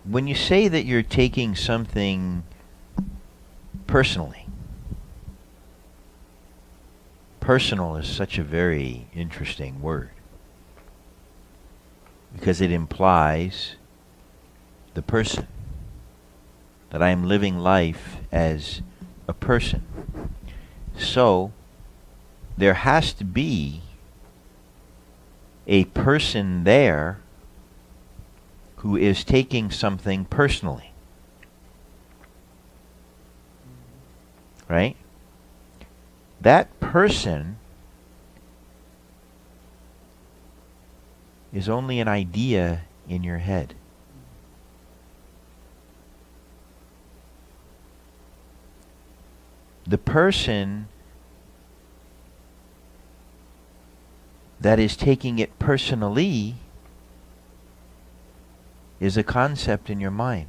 when you say that you're taking something personally, personal is such a very interesting word because it implies the person, that I am living life as a person. So there has to be a person there who is taking something personally. Right? That person is only an idea in your head. The person that is taking it personally is a concept in your mind.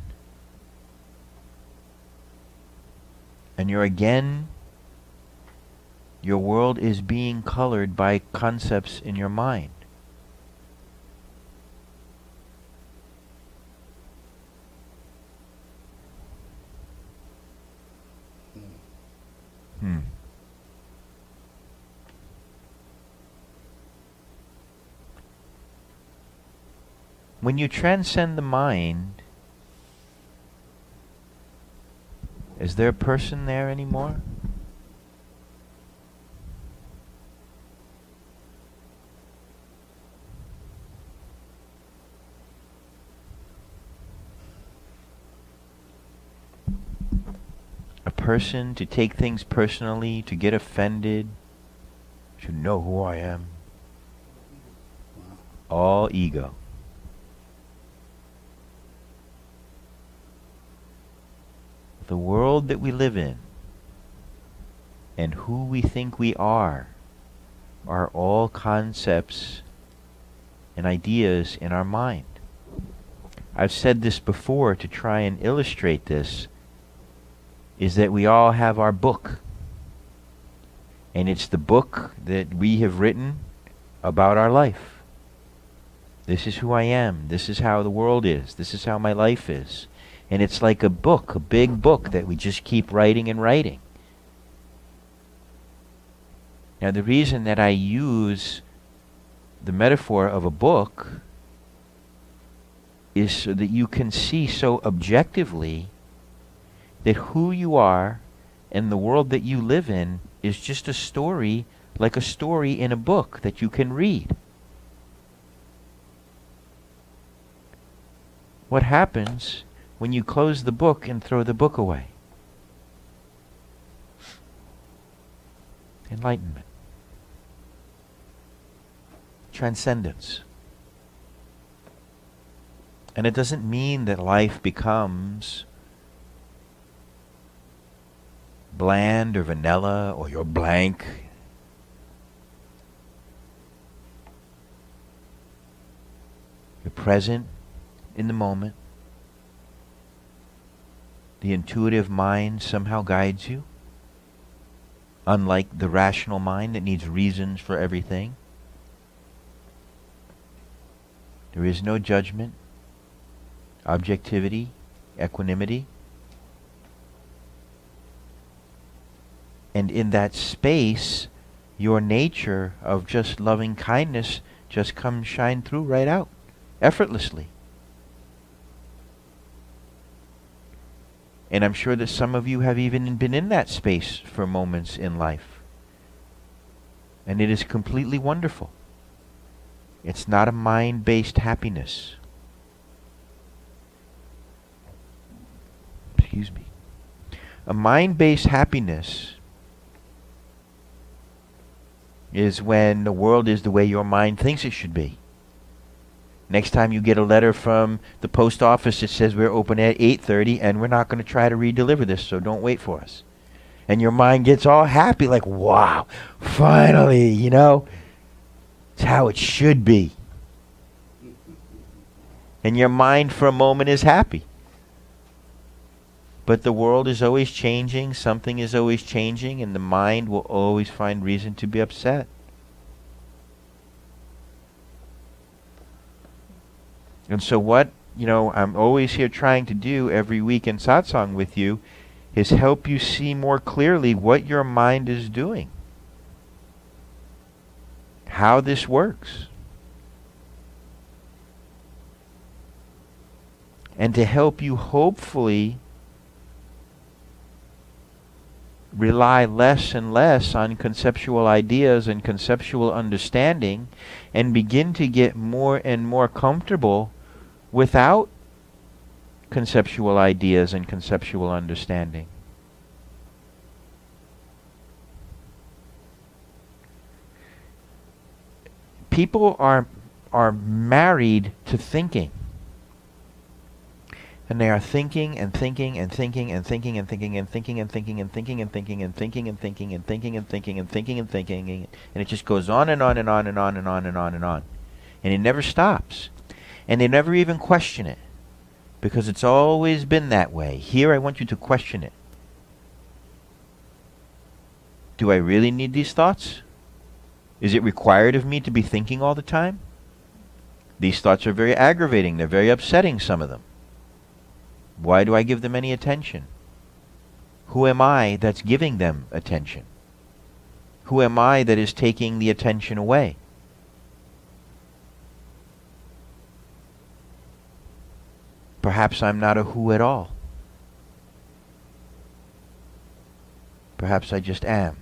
And your world is being colored by concepts in your mind. When you transcend the mind, is there a person there anymore? A person to take things personally, to get offended, to know who I am. All ego. The world that we live in and who we think we are all concepts and ideas in our mind. I've said this before to try and illustrate this, is that we all have our book. And it's the book that we have written about our life. This is who I am. This is how the world is. This is how my life is. And it's like a book, a big book that we just keep writing and writing. Now the reason that I use the metaphor of a book is so that you can see so objectively that who you are and the world that you live in is just a story, like a story in a book that you can read. What happens when you close the book and throw the book away? Enlightenment. Transcendence. And it doesn't mean that life becomes bland or vanilla or you're blank. You're present in the moment. The intuitive mind somehow guides you, unlike the rational mind that needs reasons for everything. There is no judgment, objectivity, equanimity. And in that space, your nature of just loving kindness just comes shine through right out, effortlessly. And I'm sure that some of you have even been in that space for moments in life. And it is completely wonderful. It's not a mind-based happiness. Excuse me. A mind-based happiness is when the world is the way your mind thinks it should be. Next time you get a letter from the post office that says we're open at 8:30 and we're not going to try to redeliver this, so don't wait for us. And your mind gets all happy, like, wow, finally, you know, it's how it should be. And your mind for a moment is happy. But the world is always changing, something is always changing, and the mind will always find reason to be upset. And so what I'm always here trying to do every week in satsang with you is help you see more clearly what your mind is doing, how this works, and to help you hopefully rely less and less on conceptual ideas and conceptual understanding and begin to get more and more comfortable without conceptual ideas and conceptual understanding. People are married to thinking. And they are thinking and thinking and thinking and thinking and thinking and thinking and thinking and thinking and thinking and thinking and thinking and thinking and thinking and thinking and thinking, and it just goes on and on and on and on and on and on and on. And it never stops. And they never even question it, because it's always been that way. Here I want you to question it. Do I really need these thoughts? Is it required of me to be thinking all the time? These thoughts are very aggravating. They're very upsetting, some of them. Why do I give them any attention? Who am I that's giving them attention? Who am I that is taking the attention away? Perhaps I'm not a who at all. Perhaps I just am.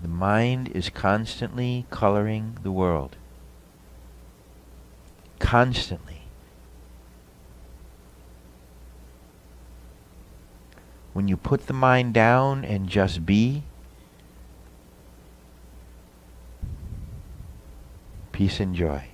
The mind is constantly coloring the world. Constantly. When you put the mind down and just be, peace and joy.